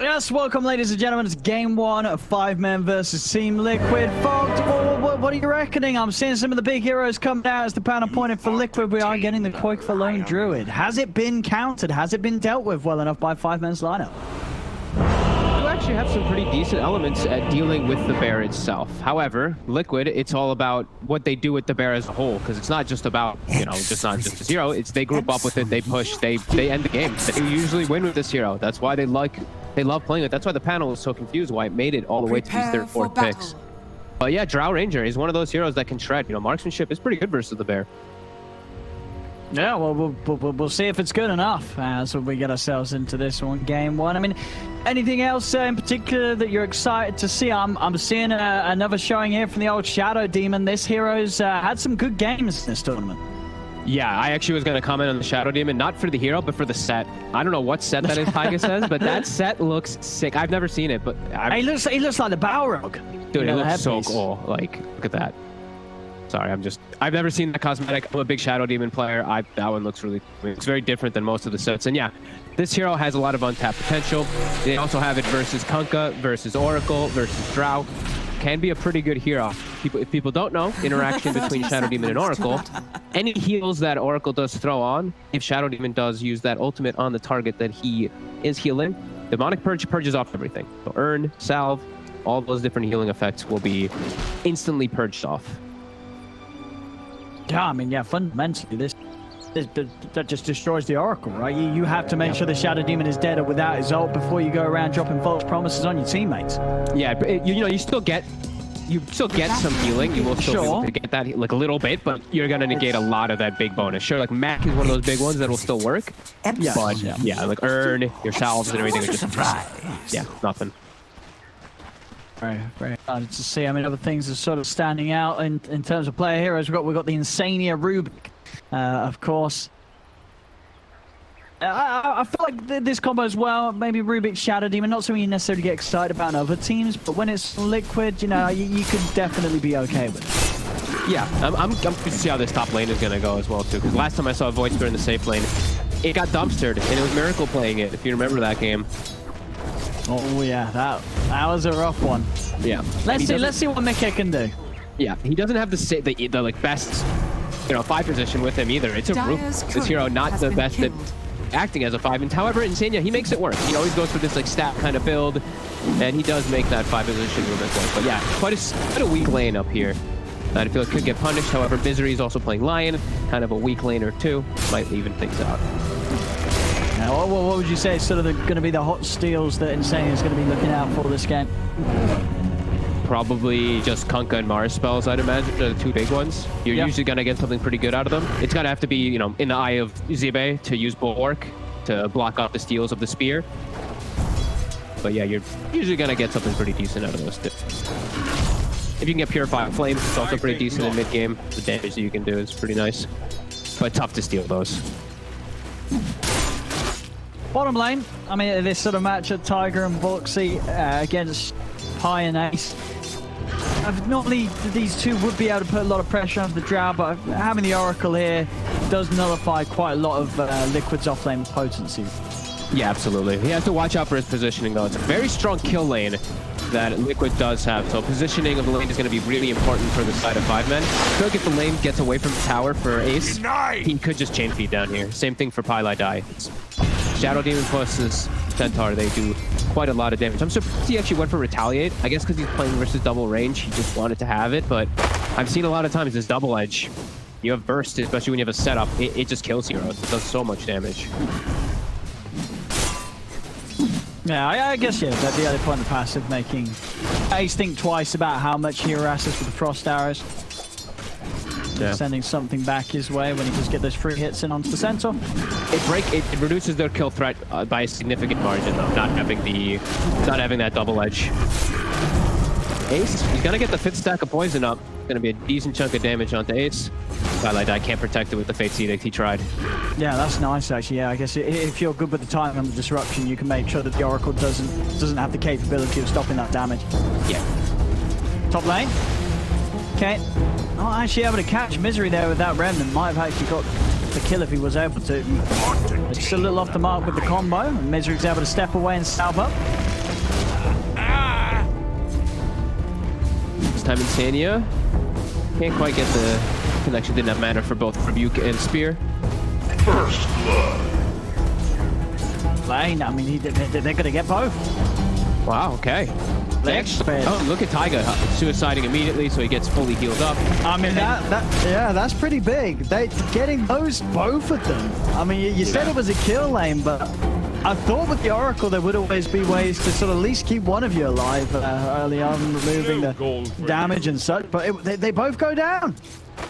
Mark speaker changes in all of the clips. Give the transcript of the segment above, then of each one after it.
Speaker 1: Yes, welcome ladies and gentlemen, it's game one of 5-man versus Team Liquid. Folks, what are you reckoning? I'm seeing some of the big heroes come out as the panel pointed for Liquid. We are getting the qojqva Lone Druid. Has it been countered? Has it been dealt with well enough by 5-man's lineup?
Speaker 2: You actually have some pretty decent elements at dealing with the bear itself. However, Liquid, it's all about what they do with the bear as a whole, because it's not just about, just not just this hero. It's they group up with it, they push, they end the game. They usually win with this hero. That's why they love playing it. That's why the panel was so confused why it made it all the way to these third, fourth picks. But yeah, Drow Ranger is one of those heroes that can shred. Marksmanship is pretty good versus the bear.
Speaker 1: Yeah, well, we'll see if it's good enough as we get ourselves into this one, game one. I mean, anything else in particular that you're excited to see? I'm seeing another showing here from the old Shadow Demon. This hero's had some good games in this tournament.
Speaker 2: Yeah, I actually was going to comment on the Shadow Demon, not for the hero, but for the set. I don't know what set that is, Tyga says, but that set looks sick. I've never seen it, but
Speaker 1: he looks like the Balrog.
Speaker 2: Dude, it looks so cool. Like, look at that. Sorry, I've never seen that cosmetic. I'm a big Shadow Demon player. That one looks it's very different than most of the sets. And yeah, this hero has a lot of untapped potential. They also have it versus Kunkka, versus Oracle, versus Drow. Can be a pretty good hero. If people don't know, interaction between Shadow Demon and Oracle, any heals that Oracle does throw on, if Shadow Demon does use that ultimate on the target that he is healing, Demonic Purge purges off everything. So Earn, Salve, all those different healing effects will be instantly purged off.
Speaker 1: Yeah, I mean, yeah, fundamentally, that just destroys the Oracle, right? You have to make sure the Shadow Demon is dead or without his ult before you go around dropping false promises on your teammates.
Speaker 2: Yeah, but you still get some healing. You will still be able to get that like a little bit, but you're gonna negate a lot of that big bonus. Sure, like Mac is one of those big ones that will still work. But yeah, like Earn, your salves and everything are just nothing.
Speaker 1: Very excited to see. I mean, other things are sort of standing out in terms of player heroes. We've got the Insania Rubik, of course. I feel like this combo as well, maybe Rubik Shadow Demon, not something you necessarily get excited about in other teams, but when it's Liquid, you could definitely be okay with it.
Speaker 2: Yeah, I'm curious to see how this top lane is going to go as well, too, because last time I saw Void Spirit in the safe lane, it got dumpstered, and it was Miracle playing it, if you remember that game.
Speaker 1: Oh yeah, that was a rough one.
Speaker 2: Yeah.
Speaker 1: Let's see what Mickey can do.
Speaker 2: Yeah, he doesn't have the like best 5 position with him either. It's a group. This hero not the best at acting as a 5. And however, Insania, he makes it work. He always goes for this like stat kind of build, and he does make that 5 position movement work. But yeah, quite a weak lane up here that I feel like could get punished. However, Misery is also playing Lion, kind of a weak laner too. Might even things out.
Speaker 1: Now, what would you say is sort of going to be the hot steals that Insania is going to be looking out for this game?
Speaker 2: Probably just Kunkka and Mars spells, I'd imagine, are the 2 big ones. You're usually going to get something pretty good out of them. It's going to have to be, in the eye of Zibe to use Bulwark to block off the steals of the spear. But yeah, you're usually going to get something pretty decent out of those 2. If you can get Purified Flames, it's also pretty decent in mid-game. The damage that you can do is pretty nice. But tough to steal those.
Speaker 1: Bottom lane, I mean, this sort of match at Tiger and Voxy against Pi and Ace. Normally, these two would be able to put a lot of pressure on the Drow, but having the Oracle here does nullify quite a lot of Liquid's offlane potency.
Speaker 2: Yeah, absolutely. He has to watch out for his positioning, though. It's a very strong kill lane that Liquid does have, so positioning of the lane is going to be really important for the side of 5-men. I feel like if the lane gets away from the tower for Ace, he could just chain feed down here. Same thing for Pylai Die. Shadow Demon plus this Centaur, they do quite a lot of damage. I'm surprised he actually went for Retaliate. I guess because he's playing versus double range, he just wanted to have it, but I've seen a lot of times this double edge. You have burst, especially when you have a setup, it just kills heroes. It does so much damage.
Speaker 1: Yeah, I guess, yeah, that's the other point of passive, making Ace think twice about how much he harasses with the Frost Arrows. Yeah. Sending something back his way when he just get those free hits in onto the Centaur.
Speaker 2: It reduces their kill threat by a significant margin, though, not having that double edge. Ace, he's gonna get the 5th stack of poison up. Gonna be a decent chunk of damage onto Ace. Pylai Die can't protect it with the Fate's Edict. He tried. Yeah,
Speaker 1: that's nice actually. Yeah, I guess if you're good with the time and the disruption, you can make sure that the Oracle doesn't have the capability of stopping that damage.
Speaker 2: Yeah.
Speaker 1: Top lane. Okay. Not actually able to catch Misery there with that Remnant. Might have actually got the kill if he was able to. It's a little off the mark with the combo. And Misery's able to step away and salve up.
Speaker 2: time Insania. Can't quite get the connection. Didn't have mana for both Rebuke and Spear.
Speaker 3: First blood.
Speaker 1: Lane, I mean, they're going to get both.
Speaker 2: Wow, okay. Oh, look at Taiga suiciding immediately, so he gets fully healed up.
Speaker 1: I mean, yeah, that's pretty big. Getting those, both of them. I mean, you said it was a kill lane, but I thought with the Oracle there would always be ways to sort of at least keep one of you alive early on, removing the damage and such. But they both go down.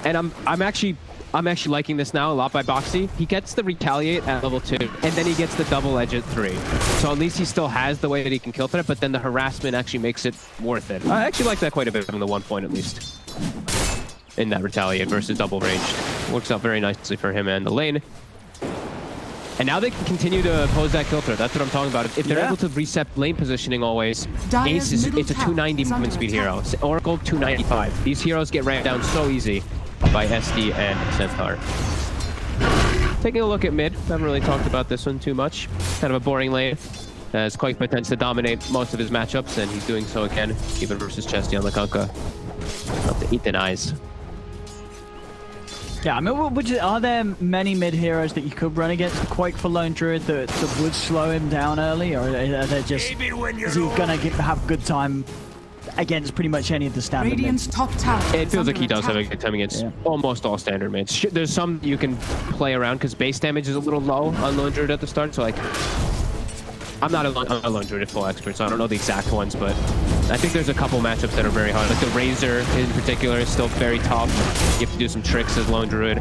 Speaker 2: And I'm actually liking this now a lot by Boxy. He gets the retaliate at level 2, and then he gets the double edge at 3. So at least he still has the way that he can kill threat, but then the harassment actually makes it worth it. I actually like that quite a bit from the 1 point at least. In that retaliate versus double ranged. Works out very nicely for him and the lane. And now they can continue to oppose that kill threat. That's what I'm talking about. If they're able to reset lane positioning always, Ace it's a 290 movement speed hero. Oracle 295. These heroes get ran down so easy by SD and Centaur. Taking a look at mid, haven't really talked about this one too much. Kind of a boring lane, as qojqva tends to dominate most of his matchups, and he's doing so again, even versus Chesty on the Kunkka. Up to Ethan Eyes.
Speaker 1: Yeah, I mean, are there many mid heroes that you could run against qojqva for Lone Druid that would slow him down early, or are they just, is he gonna have a good time against pretty much any of the standard
Speaker 4: Radiant's
Speaker 1: mids?
Speaker 4: top tower.
Speaker 2: It feels like he does have a good time against almost all standard mids. There's some you can play around because base damage is a little low on Lone Druid at the start, so like, I'm not a Lone Druid full expert, so I don't know the exact ones, but I think there's a couple matchups that are very hard. Like the Razor in particular is still very tough. You have to do some tricks as Lone Druid.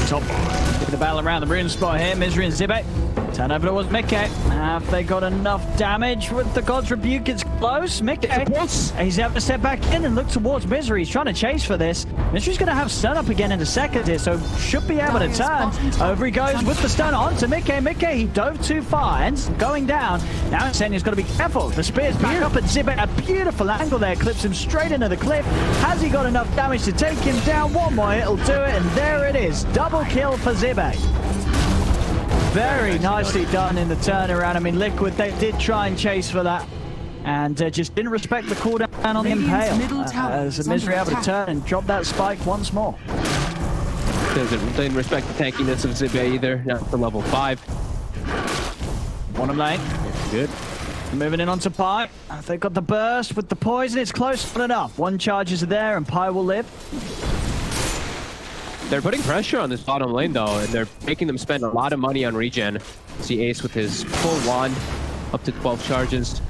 Speaker 1: Top. Look at the battle around the rune spot here. Misery and Zibek. Turn over towards Mickey. Have they got enough damage with the God's Rebuke? It's close. Mickey, he's able to step back in and look towards Misery. He's trying to chase for this. Misery's going to have stun up again in a second here, so should be able to turn. Over he goes with the stun onto Mickey. Mickey, he dove too far. Ends going down. Now Insania's got to be careful. The spear's back up at Zibek. A beautiful angle there. Clips him straight into the cliff. Has he got enough damage to take him down? One more, it'll do it. And there it is. Double kill for Zibek. Very nicely done in the turnaround. I mean, Liquid, they did try and chase for that and just didn't respect the cooldown on the Impale. As Misery able to turn and drop that spike once more.
Speaker 2: Didn't respect the tankiness of Zibe either, not for level 5.
Speaker 1: Bottom lane.
Speaker 2: Good.
Speaker 1: Moving in onto Pi. They've got the burst with the poison. It's close enough. One charges are there and Pi will live.
Speaker 2: They're putting pressure on this bottom lane though, and they're making them spend a lot of money on regen. See Ace with his full wand, up to 12 charges.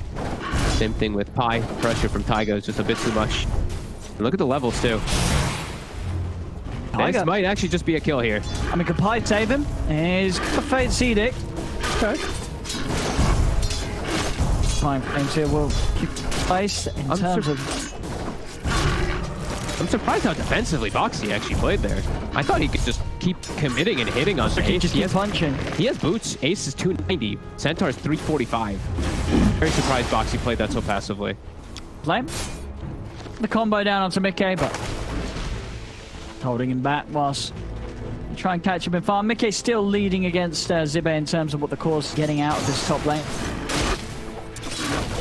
Speaker 2: Same thing with Pi. Pressure from Taiga is just a bit too much. And look at the levels too. This might actually just be a kill here.
Speaker 1: I mean, could Pi save him? He's got the Fate Edict.
Speaker 2: Okay.
Speaker 1: Time frames here will keep place in terms of...
Speaker 2: I'm surprised how defensively Boxy actually played there. I thought he could just keep committing and hitting on Ace.
Speaker 1: Just keep punching.
Speaker 2: He has boots. Ace is 290. Centaur is 345. Very surprised Boxy played that so passively.
Speaker 1: Play the combo down onto Mickey, but holding him back whilst try and catch him in farm. Mickey's still leading against Zibe in terms of what the core's getting out of this top lane.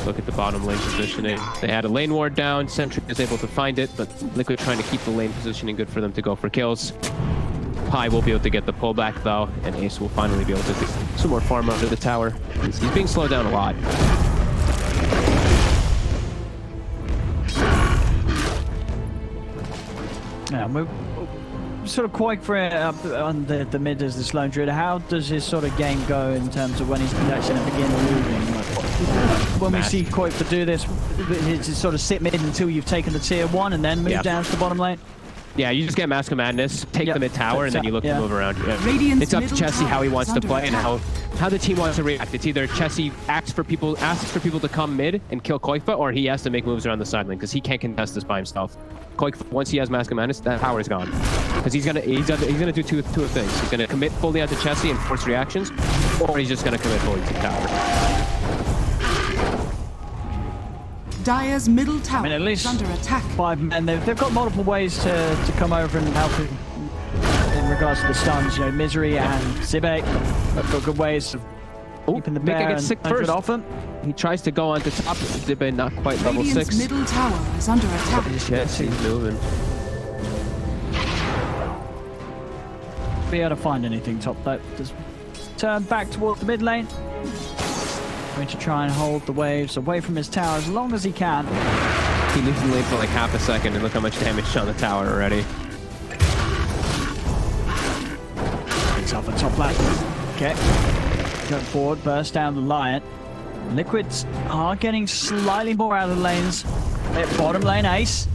Speaker 2: Look at the bottom lane positioning. They had a lane ward down. Sentry is able to find it, but Liquid trying to keep the lane positioning good for them to go for kills. Pi will be able to get the pullback though, and Ace will finally be able to do some more farm under the tower. He's being slowed down a lot.
Speaker 1: Yeah, we're sort of qojqva on the mid as this Lone Druid. How does his sort of game go in terms of when he's actually going to begin moving? When we see qojqva do this, it's sort of sit mid until you've taken the tier 1 and then move down to the bottom lane?
Speaker 2: Yeah, you just get Mask of Madness, take the mid tower, and then you look to move around. Yeah.
Speaker 4: Radiant's
Speaker 2: it's up to Chessie how he wants to play and
Speaker 4: attack.
Speaker 2: how the team wants to react. It's either Chessie asks for people to come mid and kill qojqva, or he has to make moves around the side lane because he can't contest this by himself. qojqva, once he has Mask of Madness, that power is gone. Because he's gonna do two things. He's gonna commit fully onto Chessie and force reactions, or he's just gonna commit fully to tower.
Speaker 4: Dire's middle tower
Speaker 1: at least
Speaker 4: is under attack.
Speaker 1: 5 men. They've got multiple ways to come over and help him in regards to the stuns. You know, Misery and Zibek have got good ways of Keeping the
Speaker 2: Mika
Speaker 1: bear
Speaker 2: gets sick
Speaker 1: and
Speaker 2: first.
Speaker 1: off him.
Speaker 2: He tries to go onto top. Zibe not quite level
Speaker 4: Radiant's
Speaker 2: 6.
Speaker 4: middle tower is under attack.
Speaker 2: Yes, he's moving.
Speaker 1: Be able to find anything top though. Just turn back towards the mid lane. Going to try and hold the waves away from his tower as long as he can.
Speaker 2: He leaves the lane for like half a second, and look how much damage on the tower already.
Speaker 1: It's up at top lane. Okay. Go forward, burst down the Lion. Liquids are getting slightly more out of the lanes. At bottom lane, Ace.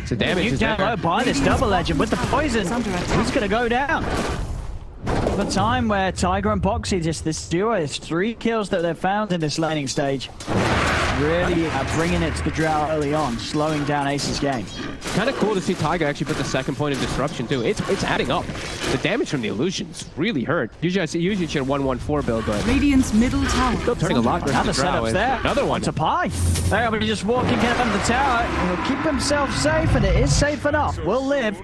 Speaker 2: So damage
Speaker 1: You
Speaker 2: is
Speaker 1: down
Speaker 2: there.
Speaker 1: low by this double legend with the poison. He's going to go down. The time where Tiger and Boxy, just this duo, is 3 kills that they've found in this laning stage. Really bringing it to the Drow early on, slowing down Ace's game.
Speaker 2: Kind of cool to see Tiger actually put the second point of disruption too. It's adding up. The damage from the illusions really hurt. Usually you should 1-1-4 build, but
Speaker 4: Radiant's middle tower.
Speaker 2: still turning a lot versus
Speaker 1: Another
Speaker 2: the Drow.
Speaker 1: setup's there.
Speaker 2: Another one.
Speaker 1: To Pi. They're going to just walking in under the tower. He'll keep himself safe, and it is safe enough. Will live.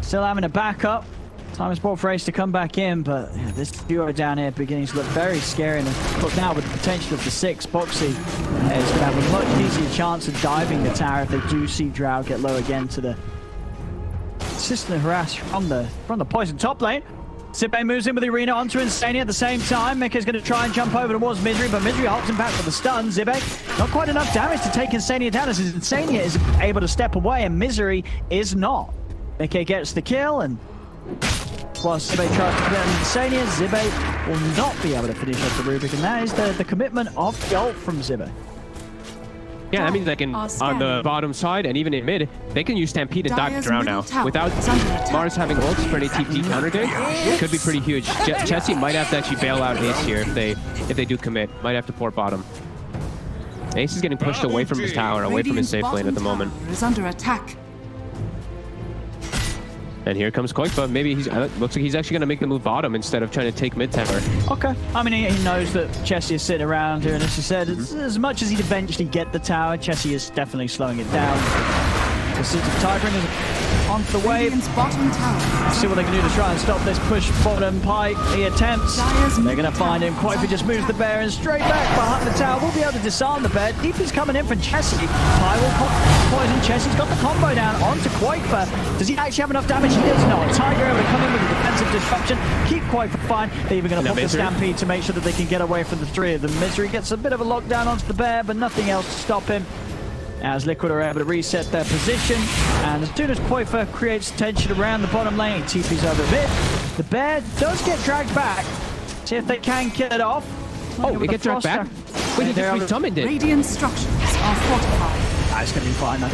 Speaker 1: Still having a backup. Time is brought for Ace to come back in, but yeah, this duo down here beginning to look very scary. And look now with the potential of the 6, Boxy is going to have a much easier chance of diving the tower if they do see Drow get low again to the consistent harass from the poison top lane. Zibe moves in with the arena onto Insania at the same time. Mika's going to try and jump over towards Misery, but Misery holds him back with the stun. Zibe, not quite enough damage to take Insania down as Insania is able to step away and Misery is not. Mika gets the kill, and whilst Zibe tries to commit on Insania, Zibe will not be able to finish off the Rubik, and that is the commitment of the ult from Zibe.
Speaker 2: Yeah, that means they can, on the bottom side and even in mid, they can use Stampede and dive the Drow now. Without Mars having ults for any TP counter game, it could be pretty huge. Chessie might have to actually bail out Ace here if they do commit. Might have to port bottom. Ace is getting pushed away from his tower, away from his safe lane at the moment.
Speaker 4: Is under attack.
Speaker 2: And here comes qojqva. Maybe looks like he's actually going to make the move bottom instead of trying to take mid tower.
Speaker 1: Okay. I mean, he knows that Chessie is sitting around here, and as you said, as much as he'd eventually get the tower, Chessie is definitely slowing it down. The Tiger is onto the wave.
Speaker 4: Radiant's bottom tower.
Speaker 1: See what they can do to try and stop this push bottom pipe. He attempts. They're going to find him. qojqva just moves the bear and straight back behind the tower. We'll be able to disarm the bear. Deep is coming in from Chessie. Pi will poison Chessie's got the combo down onto qojqva. Does he actually have enough damage? He does not. Tiger able to come in with a defensive disruption. Keep qojqva fine. They're even going to pop the Stampede to make sure that they can get away from the 3 of them. Misery gets a bit of a lockdown onto the bear, but nothing else to stop him. As Liquid are able to reset their position, and as soon as qojqva creates tension around the bottom lane, TP's over mid. The bear does get dragged back. See if they can kill it off.
Speaker 2: Oh, he gets dragged back? Wait, he just resummoned it.
Speaker 4: Radiant structures are fortified.
Speaker 1: That's going to be fine.
Speaker 4: Dire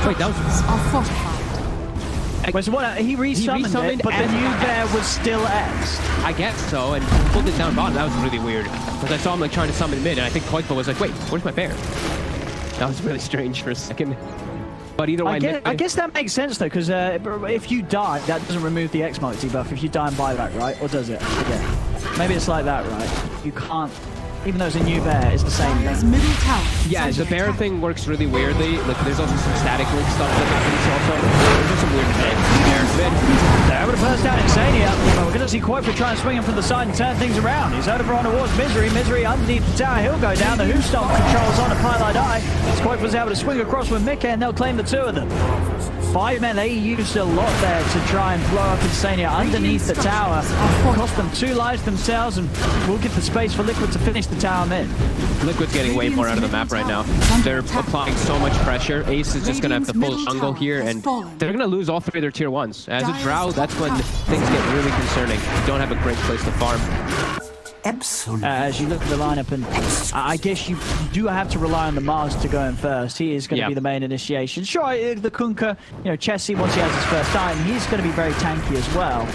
Speaker 2: Wait, that was...
Speaker 4: structures are fortified.
Speaker 1: Wait, so what, he resummoned it, but the new bear was still X.
Speaker 2: I guess so, and pulled it down bottom. That was really weird. Because I saw him like trying to summon mid, and I think qojqva was like, wait, where's my bear? That was really strange for a second. But either way,
Speaker 1: I guess that makes sense though, because if you die, that doesn't remove the X mark debuff if you die and buyback, right? Or does it? Yeah. Maybe it's like that, right? You can't, even though it's a new bear, it's the same.
Speaker 4: Dire's middle tower.
Speaker 2: yeah, the bear thing works really weirdly. Like, there's also some static link stuff that happens also. There's just some weird things.
Speaker 1: They're able to burst down Insania. Well, we're going to see qojqva try and swing him from the side and turn things around. He's over on towards Misery. Misery underneath the tower. He'll go down. The Who Stomp controls on a Pylite Eye. qojqva's able to swing across with Mika, and they'll claim the 2 of them. 5 men, they used a lot there to try and blow up Insania underneath the tower. Cost them 2 lives themselves, and we'll give the space for Liquid to finish the tower mid.
Speaker 2: Liquid's getting way more out of the map right now. They're applying so much pressure. Ace is just going to have the full jungle here, and they're going to lose all 3 of their tier 1s. As a Drow, that's when things get really concerning. You don't have a great place to farm.
Speaker 5: Absolutely.
Speaker 1: As you look at the lineup, and I guess you do have to rely on the Mars to go in first. He is going to be the main initiation. Sure, the Kunkka, Chessie, once he has his first item, he's going to be very tanky as well.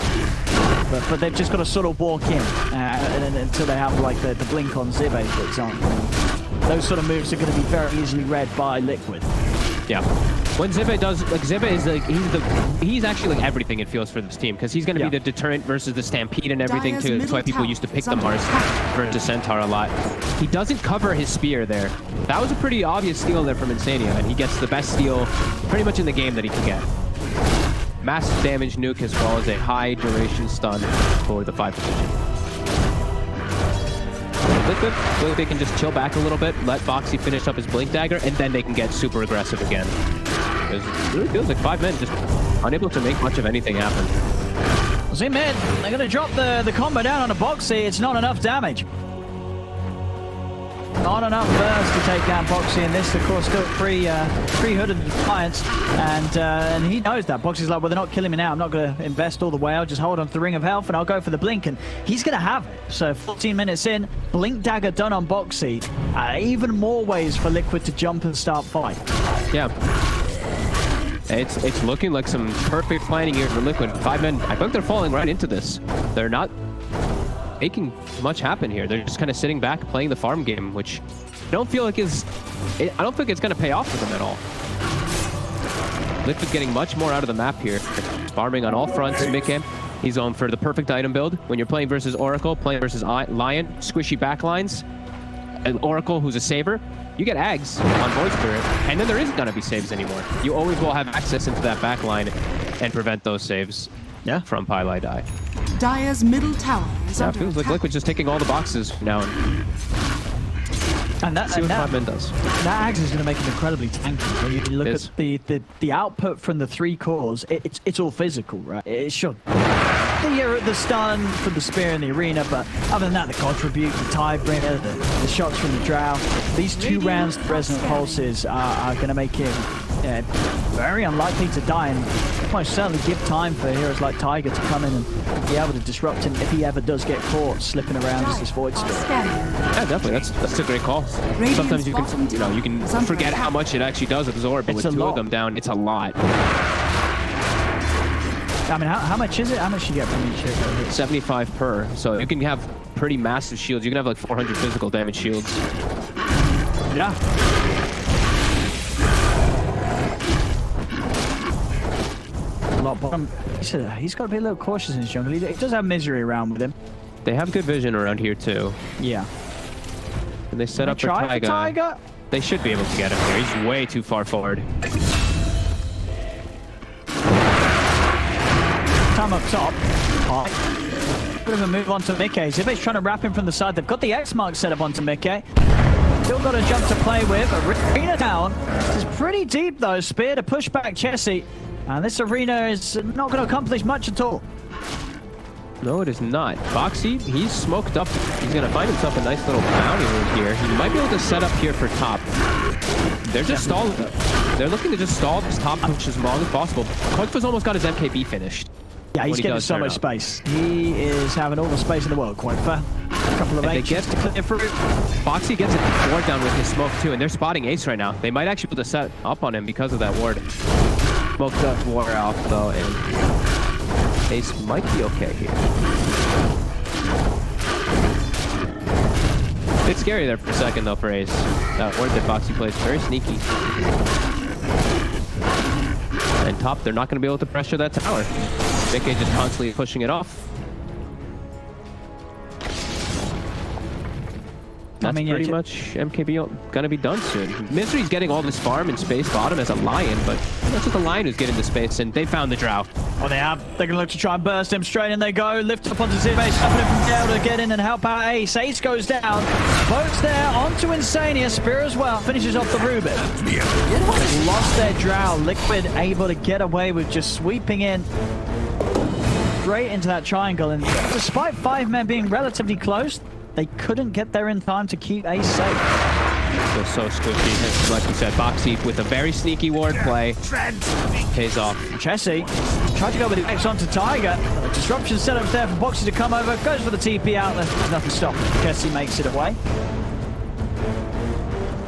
Speaker 1: But they've just got to sort of walk in until they have like the blink on Zibe, for example. Those sort of moves are going to be very easily read by Liquid.
Speaker 2: Yeah. When Zibe does, like, Zibe is like, he's actually like everything, it feels, for this team, because he's going to be the deterrent versus the Stampede and everything too. That's why people used to pick the Mars versus Centaur a lot. He doesn't cover his spear there. That was a pretty obvious steal there from Insania, and he gets the best steal pretty much in the game that he can get. Massive damage nuke as well as a high duration stun for the 5 position. Liquid, they can just chill back a little bit, let Boxy finish up his Blink Dagger, and then they can get super aggressive again. It really feels like 5 men just unable to make much of anything happen.
Speaker 1: See mid, they're going to drop the combo down on a Boxy. It's not enough damage. Not enough burst to take down Boxy, and this, of course, still pre-hooded Defiance, and he knows that. Boxy's like, well, they're not killing me now. I'm not going to invest all the way. I'll just hold on to the Ring of Health, and I'll go for the Blink, and he's going to have it. So 14 minutes in, Blink Dagger done on Boxy. Even more ways for Liquid to jump and start fight.
Speaker 2: Yeah. It's looking like some perfect planning here for Liquid. 5 men, I think they're falling right into this. They're not making much happen here. They're just kind of sitting back, playing the farm game, which I don't feel like I don't think it's going to pay off for them at all. Liquid getting much more out of the map here. Farming on all fronts mid game. He's going for the perfect item build. When you're playing versus Oracle, playing versus Lion, squishy backlines, an Oracle who's a saver, you get Ags on Void Spirit, and then there isn't going to be saves anymore. You always will have access into that backline and prevent those saves from Pylai Die.
Speaker 4: Dire's middle tower is
Speaker 2: Yeah, it
Speaker 4: under
Speaker 2: feels like
Speaker 4: attack.
Speaker 2: Liquid's just taking all the boxes now.
Speaker 1: And that,
Speaker 2: See what
Speaker 1: and
Speaker 2: 5 men does.
Speaker 1: that Axe is going to make him incredibly tanky. When you look at the output from the 3 cores, it's all physical, right? It should. The stun from the spear in the arena, but other than that, the contribute, the Tidebringer, the shots from the Drow, these 2 rounds of Resonant Pulses are going to make him very unlikely to die, and most certainly give time for heroes like Tiger to come in and be able to disrupt him if he ever does get caught slipping around as this Void Spirit.
Speaker 2: Yeah, definitely. That's a great call. Sometimes you can forget how much it actually does with Zora, but with 2 of them down, it's a lot.
Speaker 1: I mean, how much is it? How much do you get from each hit?
Speaker 2: 75 per. So you can have pretty massive shields. You can have like 400 physical damage shields.
Speaker 1: Yeah. A lot bottom. He's got to be a little cautious in his jungle. He does have Misery around with him.
Speaker 2: They have good vision around here too.
Speaker 1: Yeah.
Speaker 2: And they set up for Tiger. They should be able to get him here. He's way too far forward.
Speaker 1: Time up top. Bit of a move onto Mickey. Zibbe's trying to wrap him from the side. They've got the X mark set up onto Mickey. Still got a jump to play with. Arena down. This is pretty deep though. Spear to push back Chessie. And this arena is not going to accomplish much at all.
Speaker 2: No, it is not. Boxy, he's smoked up. He's going to find himself a nice little bounty room here. He might be able to set up here for top. They're just stalling. They're looking to just stall this top push as long as possible. qojqva's almost got his MKB finished.
Speaker 1: Yeah, he's getting so much space. He is having all the space in the world, qojqva. A couple of H's to clear through.
Speaker 2: Foxy gets a ward down with his smoke too, and they're spotting Ace right now. They might actually be able to set up on him because of that ward. Smoke does ward off though, and Ace might be okay here. It's scary there for a second though for Ace. That ward that Foxy plays very sneaky. And top, they're not going to be able to pressure that tower. Mickey just constantly pushing it off. That's pretty much MKB gonna be done soon. Misery's getting all this farm and space bottom as a Lion, but that's just the Lion who's getting the space, and they found the Drow.
Speaker 1: Oh, they have. They're gonna look to try and burst him. Straight in they go. Lift up onto Zibbe, stopping him from down to get in and help out Ace. Ace goes down. Boats there onto Insania. Spear as well. Finishes off the Rubik. They've lost their Drow. Liquid able to get away with just sweeping in straight into that triangle. And despite 5 men being relatively close, they couldn't get there in time to keep Ace safe.
Speaker 2: Feels so squishy. Like you said, Boxy with a very sneaky ward play pays off.
Speaker 1: Chessie tried to go with the X onto Tiger. Disruption set up there for Boxy to come over. Goes for the TP out. There's nothing stopping. Chessie makes it away.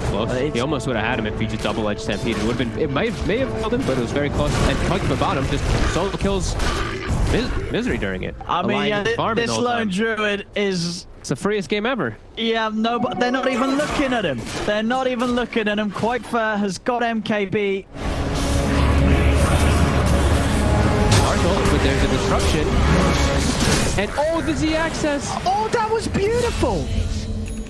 Speaker 2: Close. He almost would have had him if he just double-edged Stampede. It would have been. It may have killed him, but it was very close. And qojqva bottom just solo kills Misery during it.
Speaker 1: I mean, yeah, this Lone Druid is...
Speaker 2: It's the freest game ever.
Speaker 1: Yeah, no, but they're not even looking at him. They're not even looking at him. qojqva has got MKB.
Speaker 2: But there's a disruption. And oh, the Z access.
Speaker 1: Oh, that was beautiful.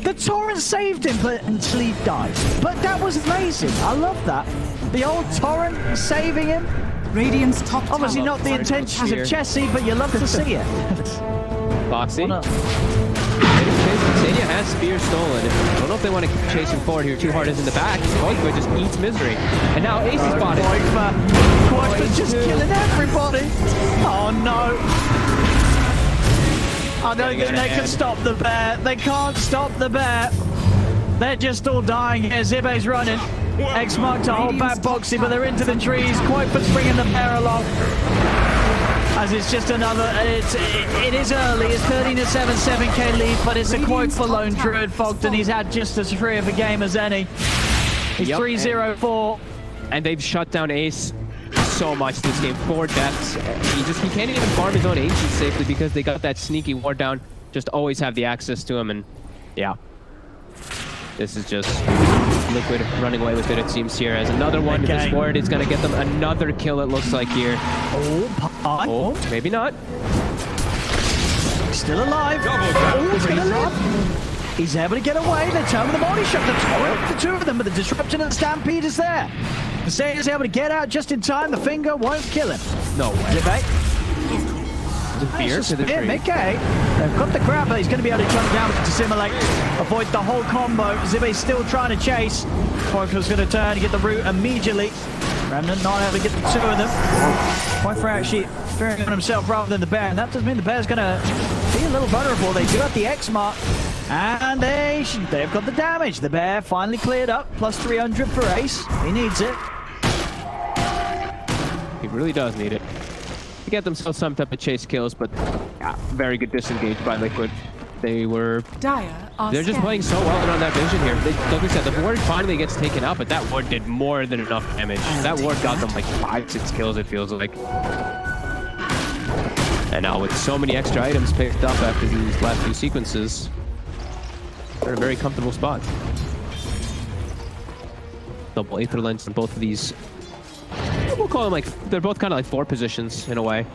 Speaker 1: The torrent saved him until he died. But that was amazing. I love that. The old torrent saving him.
Speaker 4: Radiant's top
Speaker 1: Obviously not the intentions of Chessie, but you love to see it.
Speaker 2: Boxy. Insania has spear. gear stolen. I don't know if they want to keep chasing forward here too hard as in the back. qojqva just eats misery. And now Ace is spotted.
Speaker 1: qojqva's just killing everybody. Oh no. I don't think they can stop the bear. They can't stop the bear. They're just all dying here. Zibe's running. X-Mark to hold back Boxy, but they're into the trees. qojqva's bringing the bear along. As it's just another, it is early. It's 13-7, 7k lead, but it's a qojqva Lone Druid fogged, and he's had just as free of a game as any. He's 3-0-4.
Speaker 2: And they've shut down Ace so much this game. 4 deaths. He can't even farm his own ancient safely because they got that sneaky ward down. Just always have the access to him, and yeah. This is just Liquid running away with it seems here, as another one.
Speaker 1: Okay.
Speaker 2: This ward is going to get them another kill, it looks like here. Oh, maybe not.
Speaker 1: Still alive. Oh, he's gonna live. He's able to get away. They turn with the body shot. The two of them, but the disruption of the stampede is there. Hussein is able to get out just in time. The finger won't kill him.
Speaker 2: No way.
Speaker 1: Zibe.
Speaker 2: Fear to the tree.
Speaker 1: Mickey. They've got the grab, but he's going to be able to jump down to simulate, avoid the whole combo. Zibe's still trying to chase. qojqva's going to turn to get the root immediately. Remnant not able to get the two of them. qojqva actually fearing on himself rather than the bear, and that does mean the bear's going to be a little vulnerable. They do have the X mark, and they've got the damage. The bear finally cleared up, plus 300 for Ace. He needs it.
Speaker 2: He really does need it. Get themselves some type of chase kills, but yeah, very good disengage by Liquid. They're just playing so well on that vision here. Like we said, the ward finally gets taken out, but that ward did more than enough damage. That ward got them like 5-6 kills, it feels like. And now with so many extra items picked up after these last few sequences, they're in a very comfortable spot. Double Aether Lens in both of these. We'll call them like, they're both kind of like 4 positions in a way.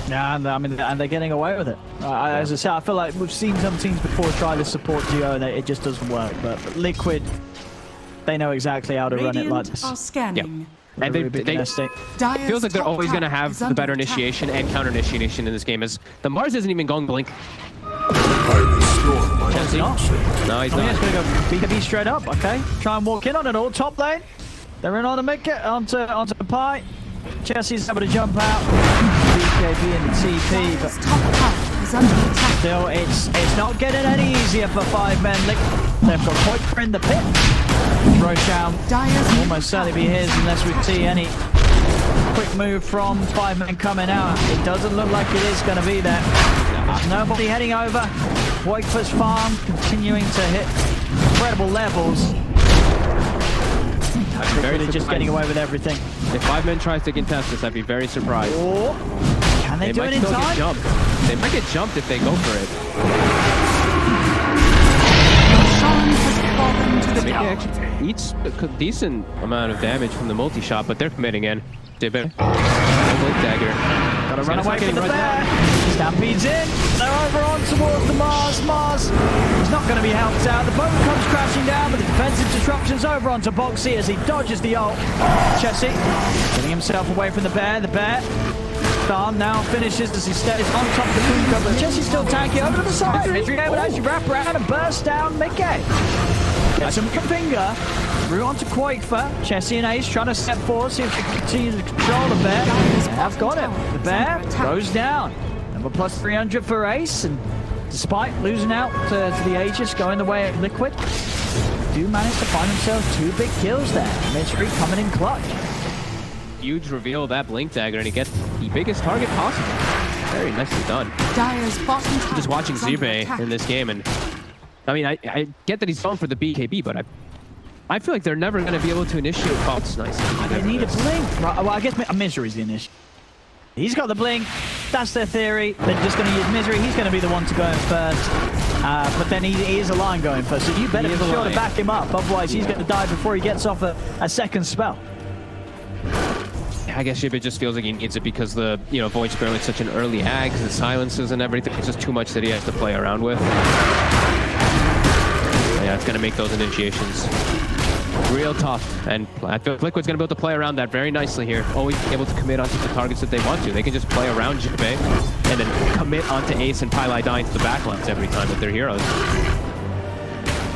Speaker 1: Yeah, and I mean, and they're getting away with it. As I say, I feel like we've seen some teams before try to support duo, and it just doesn't work. But Liquid, they know exactly how to run it like this.
Speaker 4: Are scanning.
Speaker 2: And it feels like they're always going to have the better initiation and counter initiation in this game. As the Mars isn't even going blink.
Speaker 1: He's not.
Speaker 2: No, he's
Speaker 1: Oh,
Speaker 2: not.
Speaker 1: yeah, he's going to go BKB straight up. Okay, try and walk in on it all. Top lane. They're in on the mid onto the pie. Chelsea's able to jump out. BKB and TP, but still, it's not getting any easier for 5 men. They've got qojqva in the pit. Roshan almost certainly be his unless we see any quick move from 5 men coming out. It doesn't look like it is going to be there. Nobody heading over. qojqva's farm continuing to hit incredible levels. Really just getting away with everything.
Speaker 2: If 5 men tries to contest this, I'd be very surprised.
Speaker 1: Oh, can they do it in time?
Speaker 2: They might get jumped if they go for it. Maybe actually eats a decent amount of damage from the multi-shot, but they're committing in. Blink dagger.
Speaker 1: Gotta run away from the bear. Stampede's in. They're over on towards the Mars. Mars is not going to be helped out. The boat comes crashing down, but the defensive disruption's over onto Boxy as he dodges the ult. Chessie getting himself away from the bear. The bear Stan now finishes as he stays on top of the Kunkka, but Chessie's still tanky over to the side. Misery able to actually wrap around and burst down mid-game. Gets him with the finger. Through onto qojqva. Chessie and Ace trying to step forward, see if they can continue to control the bear. Have got him. The bear goes down. Number plus 300 for Ace, and despite losing out to the Aegis going the way of Liquid, do manage to find themselves 2 big kills there. Misery coming in clutch.
Speaker 2: Huge reveal of that blink dagger, and he gets the biggest target possible. Very nicely done. Just watching Zibe in this game, and I mean, I get that he's going for the BKB, but I feel like they're never going to be able to initiate cults nicely.
Speaker 1: They need a blink. Right, well, I guess Misery's the initial. He's got the blink. That's their theory. They're just going to use Misery. He's going to be the one to go in first. But then he is a line going first, so you better be sure to back him up. Otherwise, he's going to die before he gets off a second spell.
Speaker 2: I guess Zibe just feels like he needs it because the Void Spirit is such an early ag, the silences and everything. It's just too much that he has to play around with. Yeah, it's going to make those initiations real tough. And I feel like Liquid's going to be able to play around that very nicely here. Always able to commit onto the targets that they want to. They can just play around Jibe and then commit onto Ace and Pylai dying to the backlines every time with their heroes.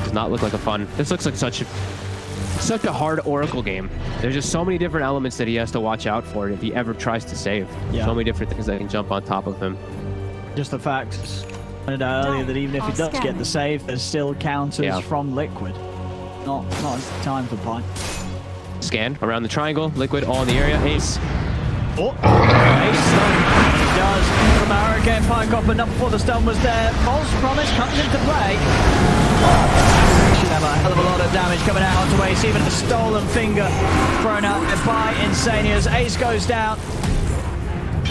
Speaker 2: Does not look like a fun... This looks like such a hard Oracle game. There's just so many different elements that he has to watch out for if he ever tries to save.
Speaker 1: Yeah.
Speaker 2: So many different things that can jump on top of him.
Speaker 1: Just the fact, I pointed out earlier that even if he does get the save, there's still counters from Liquid. Not time for Pine.
Speaker 2: Scan around the triangle. Liquid all in the area. Ace.
Speaker 1: Oh, Ace stun. He does. From Hurricane Pine got but up before the stun was there. False Promise comes into play. Should have a hell of a lot of damage coming out onto Ace. Even a stolen finger thrown out there by Insania's. Ace goes down.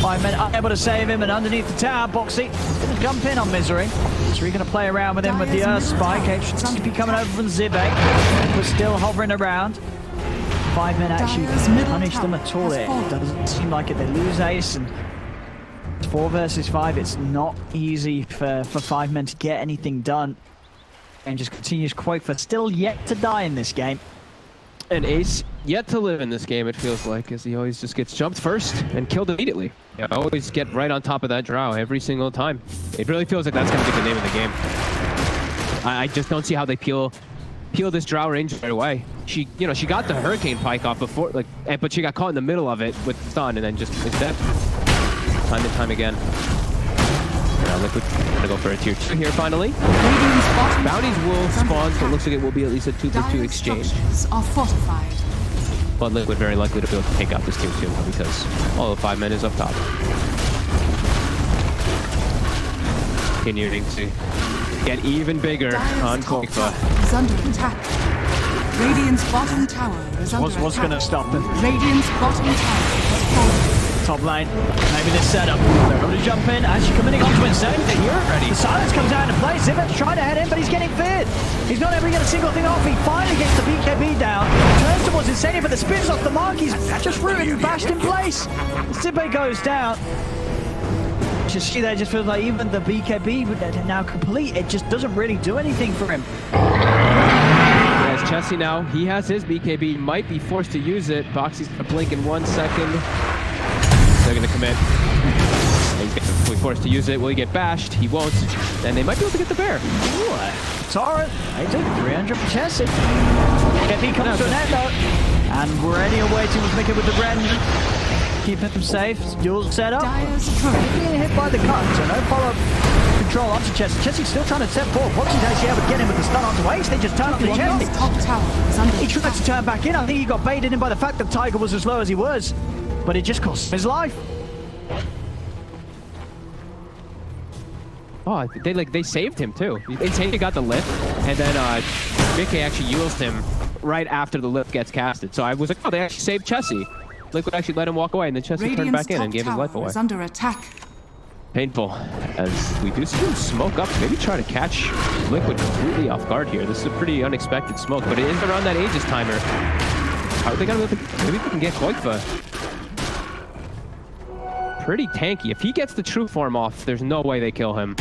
Speaker 1: 5 men unable to save him, and underneath the tower, Boxy gonna jump in on Misery. So we're gonna play around with him with the Earth Spike. HTTP coming over from Zibe. We're still hovering around. 5 men actually punish them at all. It doesn't seem like it. They lose Ace, and it's 4 versus 5. It's not easy for 5 men to get anything done. And just continues qojqva, still yet to die in this game.
Speaker 2: And Ace yet to live in this game, it feels like, as he always just gets jumped first and killed immediately. Yeah, always get right on top of that drow every single time. It really feels like that's going to be the name of the game. I just don't see how they peel this drow range right away. She got the Hurricane Pike off before, but she got caught in the middle of it with stun and then just is dead. Time and time again. Liquid gonna go for a tier 2 here finally. Bounties will spawn, so it looks like it will be at least a 2-2 exchange.
Speaker 4: Are fortified.
Speaker 2: But Liquid very likely to be able to take out this tier 2 because all the 5 men is up top. Continuing to get even bigger on qojqva.
Speaker 4: Is under attack. Radiant's bottom tower is under attack.
Speaker 1: What's gonna stop them?
Speaker 4: Radiant's bottom tower has fallen.
Speaker 1: Top lane, maybe this setup. They're going to jump in as she's coming onto Insane. They're here already. The silence comes out into play. Zibet's trying to head in, but he's getting feared. He's not able to get a single thing off. He finally gets the BKB down. Turns towards Insane, but the spin's off the mark. He's just rooted and bashed in place. Zibe goes down. Just see that, it just feels like even the BKB now complete, it just doesn't really do anything for him.
Speaker 2: As Chessie now, he has his BKB, might be forced to use it. Boxy's gonna blink in 1 second. They're gonna commit. He's gonna be forced to use it. Will he get bashed? He won't. And they might be able to get the bear.
Speaker 1: Torrent, they do 300 for Chessie. If he comes to an end though, and we're already awaiting with Mika with the Ren. Keeping him safe. Duels set up. Being hit by the cut, so no follow-up control onto Chessie. Chessie's still trying to step forward. Boxy's actually able to get him with the stun onto Ace. They just turn up the Chessie.
Speaker 4: Top tower is under
Speaker 1: He tried to turn back in. I think he got baited in by the fact that Tiger was as low as he was. But it just cost his life.
Speaker 2: Oh, they saved him too. Insane got the lift, and then Mickey actually used him right after the lift gets casted. So I was like, oh, they actually saved Chessie. Liquid actually let him walk away, and then Chessie turned back in and gave his life away.
Speaker 4: Is under attack.
Speaker 2: Painful, as we do see him smoke up, maybe try to catch Liquid completely off guard here. This is a pretty unexpected smoke, but it is around that Aegis timer. How are they gonna maybe we can get qojqva? Pretty tanky. If he gets the true form off, there's no way they kill him.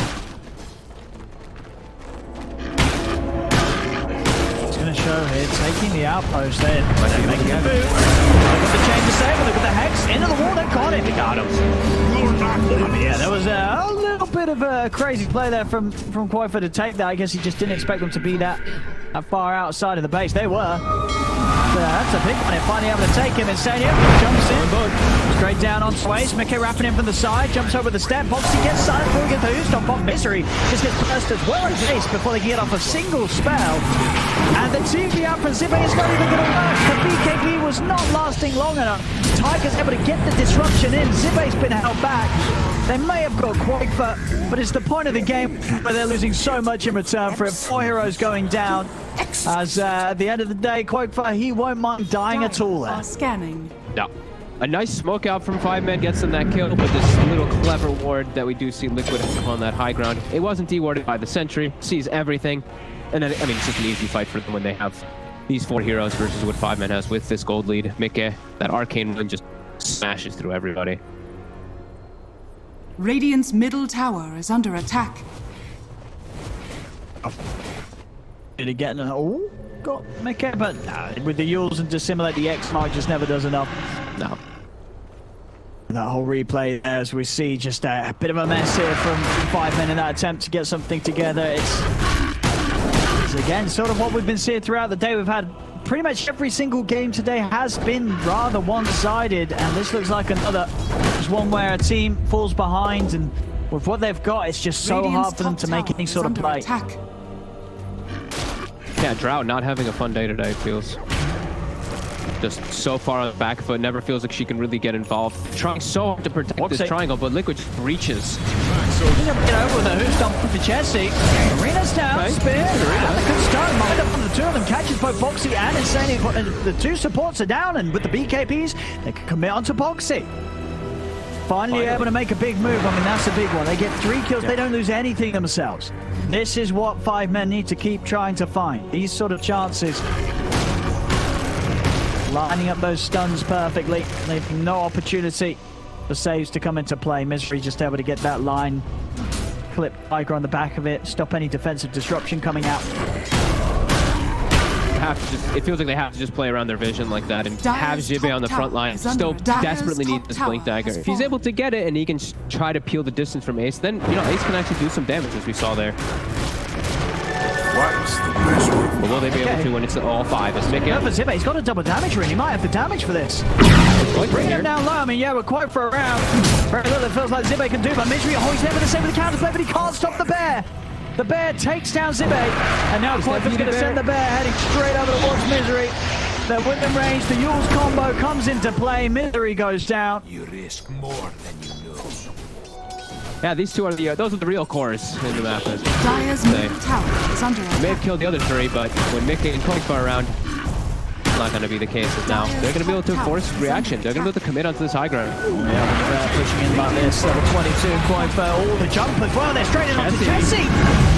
Speaker 1: It's going to show here, taking the outpost there. They're making a boot. Look at the chain to save, look at the hex into the wall. They got him. They got him. Yeah, there was a little bit of a crazy play there from qojqva to take that. I guess he just didn't expect them to be that far outside of the base. They were. That's a big one. They're finally able to take him. Insania jumps in. Straight down on Sways. Mickey wrapping him from the side. Jumps over the step. Boxy gets silent before he gets used on Pop Misery. Just gets burst as well as Ace before they can get off a single spell. And the TV out from Zibe is not even going to work. The BKB was not lasting long enough. Tiger's able to get the disruption in. Zibe's been held back. They may have got qojqva, but it's the point of the game where they're losing so much in return for it. 4 heroes going down. As at the end of the day, qojqva, he won't mind dying at all there.
Speaker 4: Scanning.
Speaker 2: No. A nice smoke out from 5 men gets them that kill, but this little clever ward that we do see Liquid on that high ground. It wasn't dewarded by the sentry, sees everything. And then, I mean, it's just an easy fight for them when they have these 4 heroes versus what 5 men has with this gold lead. Mikke, that arcane rune just smashes through everybody.
Speaker 4: Radiant's middle tower is under attack.
Speaker 1: Did he get an... Oh, got Mickey, but with the Yules and Dissimulate, the X mark just never does enough.
Speaker 2: No.
Speaker 1: That whole replay there, as we see just a bit of a mess here from 5 men in that attempt to get something together. It's again sort of what we've been seeing throughout the day. We've had pretty much every single game today has been rather one-sided, and this looks like another just one where a team falls behind, and with what they've got, it's just so hard for them to make any sort of play.
Speaker 4: Attack.
Speaker 2: Yeah, Drought not having a fun day today, it feels. Just so far on the back foot, never feels like she can really get involved. Trying so hard to protect this triangle, but Liquid just reaches.
Speaker 1: Get over with a hook stomp for Chessie. Arena's down, spear, and a good start. Mind up on the two of them, catches both Boxy and Insane. The two supports are down, and with the BKBs, they can commit onto Boxy. Finally able to make a big move. I mean, that's a big one. They get 3 kills, they don't lose anything themselves. This is what 5 men need to keep trying to find. These sort of chances. Lining up those stuns perfectly, leaving no opportunity for saves to come into play. Misery just able to get that line, clip Tiger on the back of it, stop any defensive disruption coming out.
Speaker 2: It feels like they have to just play around their vision like that and have Jibe on the front line. Still desperately need this Blink Dagger. If he's able to get it and he can try to peel the distance from Ace, then Ace can actually do some damage, as we saw there. But will they be able to when it's all 5? It's Mickey.
Speaker 1: For Zibe, he's got a double damage ring. He might have the damage for this. Bring him down low. I mean, yeah, we're quite for a round. Very little it feels like Zibe can do, but Misery, he's never the same with the counterplay, but he can't stop the bear. The bear takes down Zibe, and now Quoifa's going to send the bear heading straight over towards Misery. They're within range. The Yules combo comes into play. Misery goes down.
Speaker 5: You risk more than you know.
Speaker 2: Yeah, these two are those are the real cores in the map.
Speaker 4: Dire's middle tower is under attack.
Speaker 2: May have killed the other 3, but when Mickey and qojqva are around, it's not going to be the case now. They're going to be able to force reaction. They're going to be able to commit onto this high ground.
Speaker 1: Yeah, pushing in like this. Level 22, qojqva, all the jump as well. They're straight in onto Jesse.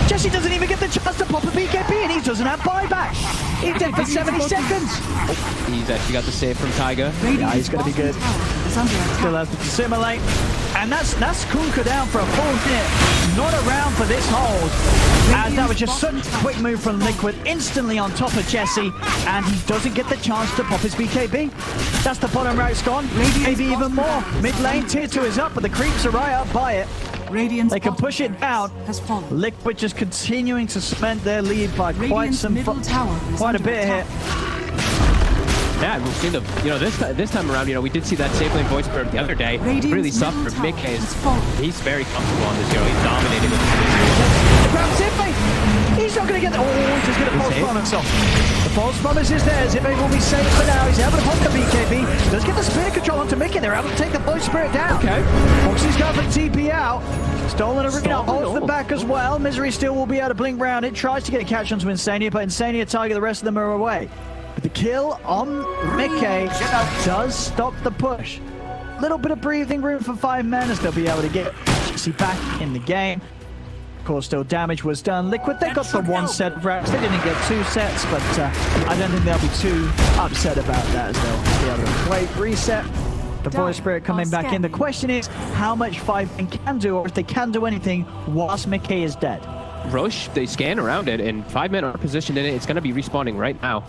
Speaker 1: Jesse doesn't even get the chance to pop a BKB, and he doesn't have buyback. He's dead for 70 seconds.
Speaker 2: He's actually got the save from Tiger.
Speaker 1: Yeah, he's going to be good. Still has to dissimulate. And that's Kunkka down for a full minute. Not around for this hold. As that was just such a quick move from Liquid, instantly on top of Jesse, and he doesn't get the chance to pop his BKB. That's the bottom rout's gone. Maybe even more. Mid lane tier 2 is up, but the creeps are right up by it. They can push it down. Liquid just continuing to cement their lead by quite a bit here.
Speaker 2: Yeah, we've seen this time around, we did see that safe lane voice bird the other day. Really suffered. Mickey he's very comfortable on this hero. He's dominating with
Speaker 1: He's not going to get the... Oh, he's just going to false promise off. The false promise is there. Zibe will be safe for now. He's able to pop the BKB. Does get the spear control onto Mickey. They're able to take the voice spirit down. Okay. Foxy's got the TP out. Stolen arena holds the back as well. Misery still will be able to blink round it. Tries to get a catch onto Insania, but Insania Tiger, the rest of them are away. But the kill on Mickey does stop the push. Little bit of breathing room for 5 men as they'll be able to get Jesse back in the game. Of course, still damage was done. Liquid, they got the 1 set of rounds. They didn't get 2 sets, but I don't think they'll be too upset about that as they'll be able to wait, reset. The voice spirit coming back in. The question is how much 5 men can do, or if they can do anything whilst Mickey is dead.
Speaker 2: Roche, they scan around it, and 5 men are positioned in it. It's going to be respawning right now.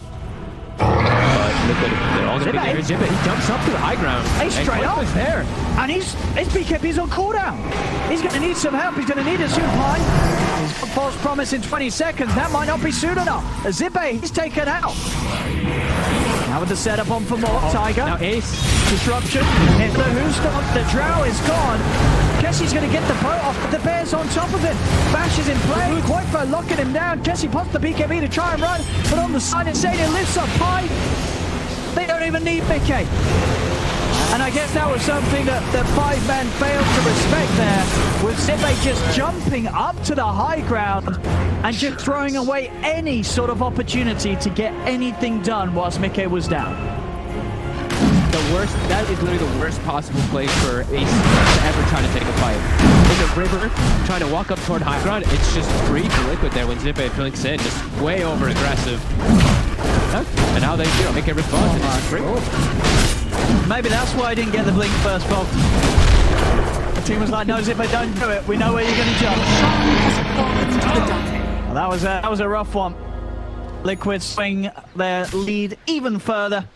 Speaker 2: Liquid, they're all going to be there. Zibe, he jumps up to the high ground.
Speaker 1: He's straight up there. And his BKB's on cooldown. He's going to need some help. He's going to need a supine. He's got false promise in 20 seconds. That might not be soon enough. Zibe, he's taken out. Now with the setup on for more. Tiger.
Speaker 2: Now Ace.
Speaker 1: Disruption. Hit the who stop. The drow is gone. Jesse's going to get the boat off, but the bear's on top of it. Bash is in play. qojqva locking him down. Jesse pops the BKB to try and run, but on the side, Insania lifts up high. They don't even need Mickey. And I guess that was something that 5 men failed to respect there, with Zibe just jumping up to the high ground and just throwing away any sort of opportunity to get anything done whilst Mickey was down.
Speaker 2: That is literally the worst possible place for Ace to ever try to take a fight. In the river, trying to walk up toward high ground, it's just free to Liquid there when Zibe blinks in, just way over aggressive. And now they, make a response.
Speaker 1: Maybe that's why I didn't get the blink first, Bob. The team was like, no, Zibe, don't do it. We know where you're going to jump. Well, that was a rough one. Liquid swing their lead even further.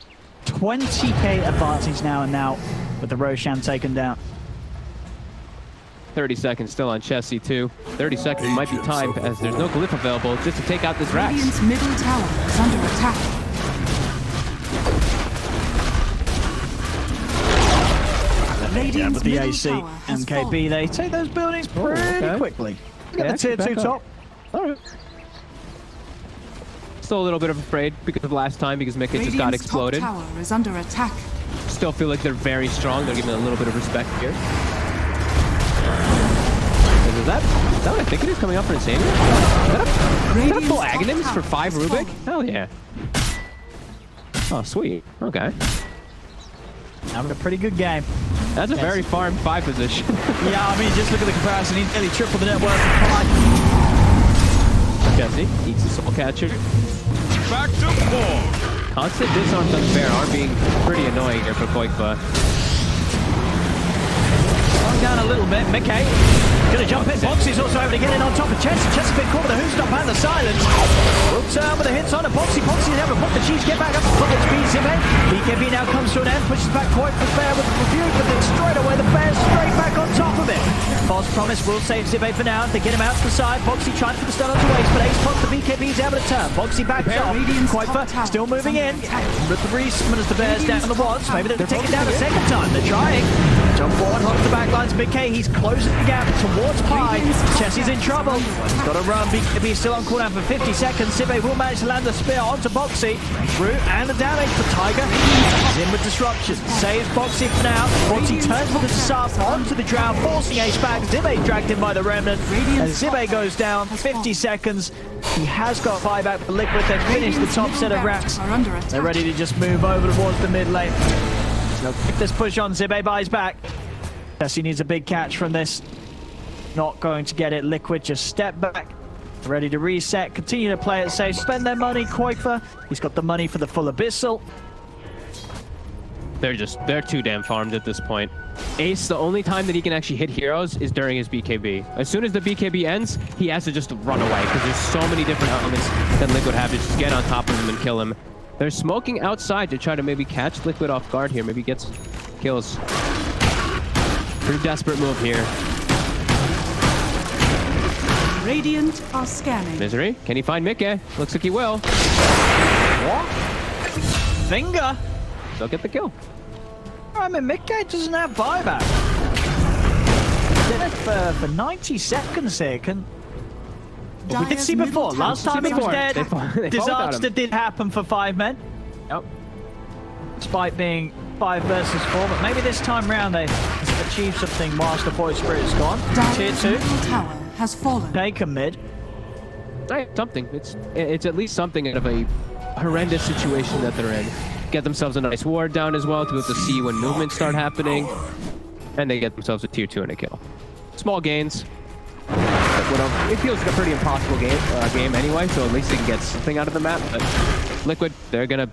Speaker 1: 20k advantage now, and now with the Roshan taken down.
Speaker 2: 30 seconds still on Chessie too. 30 seconds might be time as there's no glyph available just to take out this Rax.
Speaker 4: Radiant's middle tower is under attack.
Speaker 1: Yeah,
Speaker 4: Radiant's
Speaker 1: but the
Speaker 4: middle
Speaker 1: AC,
Speaker 4: tower has
Speaker 1: MKB,
Speaker 4: fallen.
Speaker 1: they take those buildings pretty
Speaker 2: okay.
Speaker 1: quickly. Get
Speaker 2: Yeah,
Speaker 1: the tier
Speaker 2: back
Speaker 1: 2
Speaker 2: up.
Speaker 1: top.
Speaker 2: All right. Still a little bit of afraid because of last time because Mika just got
Speaker 4: Radiant's top
Speaker 2: exploded.
Speaker 4: tower is under attack.
Speaker 2: Still feel like they're very strong. They're giving a little bit of respect here. Is that what I think it is coming up for Insania? Is that a
Speaker 4: Radiant's
Speaker 2: full
Speaker 4: top
Speaker 2: Aghanims
Speaker 4: tower
Speaker 2: for 5
Speaker 4: has
Speaker 2: Rubik?
Speaker 4: fallen.
Speaker 2: Hell yeah. Oh, sweet. Okay.
Speaker 1: Having a pretty good game.
Speaker 2: That's a
Speaker 1: Yes.
Speaker 2: very farm 5 position.
Speaker 1: Yeah, I mean, just look at the comparison. He's nearly triple the net worth of Pride.
Speaker 2: Jesse eats the soul catcher.
Speaker 3: Back to 4.
Speaker 2: Constant disarms on the bear are being pretty annoying here for qojqva.
Speaker 1: Slowing down a little bit. Mickey gonna jump in. Boxy's also able to get in on top of Chess. Chess a bit caught with the who's stop and the silence. Will turn with the hits on a Boxy. Boxy's able to put the cheese, get back up to full HP. Zibbe. BKB now comes to an end, pushes back qojqva's bear with the review, but then straight away the bear straight back on top of it. False promise will save Zibbe for now. They get him out to the side. Boxy trying to put the stun onto Ace, but Ace pops the BKB's able to turn. Boxy backs off.
Speaker 4: Radiant's top
Speaker 1: qojqva
Speaker 4: tower
Speaker 1: still moving in.
Speaker 4: is under attack.
Speaker 1: But the respawn as the bear's down the wads. Maybe they'll take it down a second time. They're trying. Jump forward, hogs the back lines. Big K, he's closing the gap towards Pi. Chessie's in trouble. He's got to run. BKB still on cooldown for 50 seconds. Sibbe will manage to land the spear onto Boxy. Through and the damage for Tiger. He's in with disruption. Saves Boxy for now. Boxy turns with the sub onto the drown, forcing Ace back. Zibbe dragged in by the Remnant. And Zibbe goes down. 50 seconds. He has got 5 back for Liquid. They've finished the top set of racks.
Speaker 4: Are under attack.
Speaker 1: They're ready to just move over towards the mid lane. They'll pick this push on. Zibbe buys back. Jesse needs a big catch from this. Not going to get it. Liquid just step back. Ready to reset. Continue to play it safe. Spend their money. qojqva. He's got the money for the full Abyssal.
Speaker 2: They're too damn farmed at this point. Ace, the only time that he can actually hit heroes is during his BKB. As soon as the BKB ends, he has to just run away because there's so many different elements that Liquid have to just get on top of him and kill him. They're smoking outside to try to maybe catch Liquid off guard here. Maybe get some kills. Pretty desperate move here.
Speaker 4: Radiant are scanning.
Speaker 2: Misery, can he find Mickey? Looks like he will.
Speaker 1: What? Finger?
Speaker 2: They'll get the kill.
Speaker 1: I mean, Mickey doesn't have buyback. Did it for 90 seconds here. Well, we did see before. Last time he was dead,
Speaker 2: They fought without
Speaker 1: disaster
Speaker 2: him.
Speaker 1: did happen for 5 men.
Speaker 2: Yep.
Speaker 1: Despite being 5 versus 4, but maybe this time round they achieved something whilst the Void Spirit's gone. Tier
Speaker 4: Dire's
Speaker 1: 2,
Speaker 4: middle tower has fallen.
Speaker 1: take a mid.
Speaker 2: Right, something. It's at least something out of a horrendous situation that they're in. Get themselves a nice ward down as well to be able to see when movements start happening, and they get themselves a tier 2 and a kill. Small gains. It feels like a pretty impossible game anyway, so at least they can get something out of the map. But Liquid, they're gonna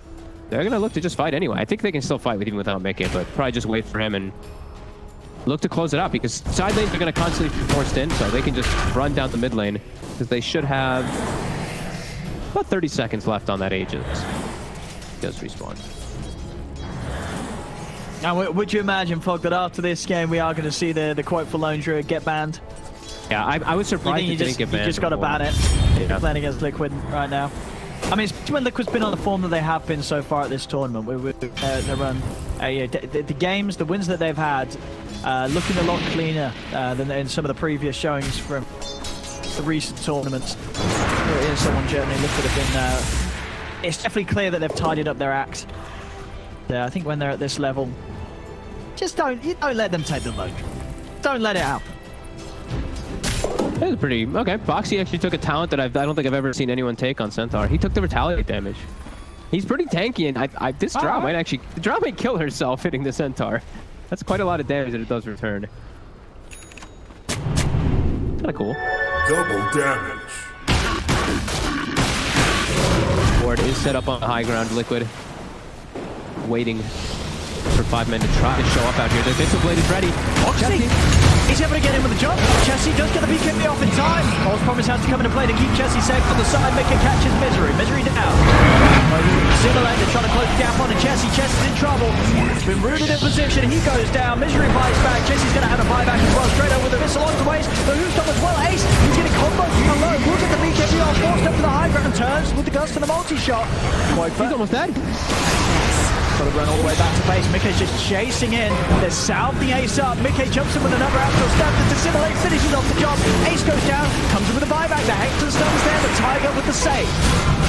Speaker 2: look to just fight anyway. I think they can still fight even without Mickey, but probably just wait for him and look to close it out because side lanes are gonna constantly be forced in, so they can just run down the mid lane because they should have about 30 seconds left on that Aegis. Does respawn.
Speaker 1: Now, would you imagine, Fog, that after this game we are going to see the quote for Lone Druid get banned?
Speaker 2: Yeah, I was surprised it didn't get banned.
Speaker 1: You just got to ban it.
Speaker 2: Yeah.
Speaker 1: You're playing against Liquid right now. I mean, especially when Liquid's been on the form that they have been so far at this tournament. They run the games, the wins that they've had, looking a lot cleaner than in some of the previous showings from the recent tournaments. In ESL One Germany, Liquid have been. It's definitely clear that they've tidied up their act. Yeah, I think when they're at this level, just don't let them take the load. Don't let it happen.
Speaker 2: That was pretty okay. Boxy actually took a talent that I don't think I've ever seen anyone take on Centaur. He took the retaliate damage. He's pretty tanky, and this draw might actually kill herself hitting the Centaur. That's quite a lot of damage that it does return. Kind of cool.
Speaker 3: Double damage.
Speaker 2: Ward is set up on the high ground. Liquid waiting for 5 men to try to show up out here. The Abyssal Blade is ready.
Speaker 1: Boxy! He's able to get in with the jump. Chessie does get the BKB off in time. False Promise has to come into play to keep Chessie safe on the side. Mika catches Misery. Misery down. Simulator trying to close the gap onto Chessie. Chessie's in trouble. He's been rooted in position. He goes down. Misery buys back. Chessie's going to have a buyback as well. Straight over with the missile onto waste. The who's done as well. Ace. He's getting combos from the low. Will get the BKB off. Forced up to the high ground. Turns with the gust and the multi-shot.
Speaker 2: He's almost dead.
Speaker 1: Got to run all the way back to base. Mickey's just chasing in. They're salving Ace up. Mickey jumps in with another outdoor stab to dissimulate, finishes off the job. Ace goes down, comes in with a buyback. The Hector stones there, the Tiger with the save.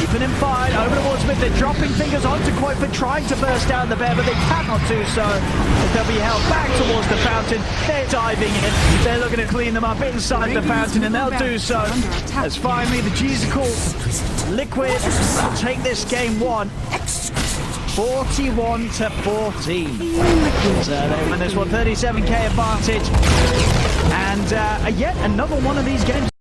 Speaker 1: Keeping him fine. Over towards mid. They're dropping fingers onto qojqva, trying to burst down the bear, but they cannot do so. As they'll be held back towards the fountain. They're diving in. They're looking to clean them up inside the fountain, and they'll do so. As finally the G'sical Liquid will take this game 1. 41 to 14. So they win this one, 37k advantage. And yet another one of these games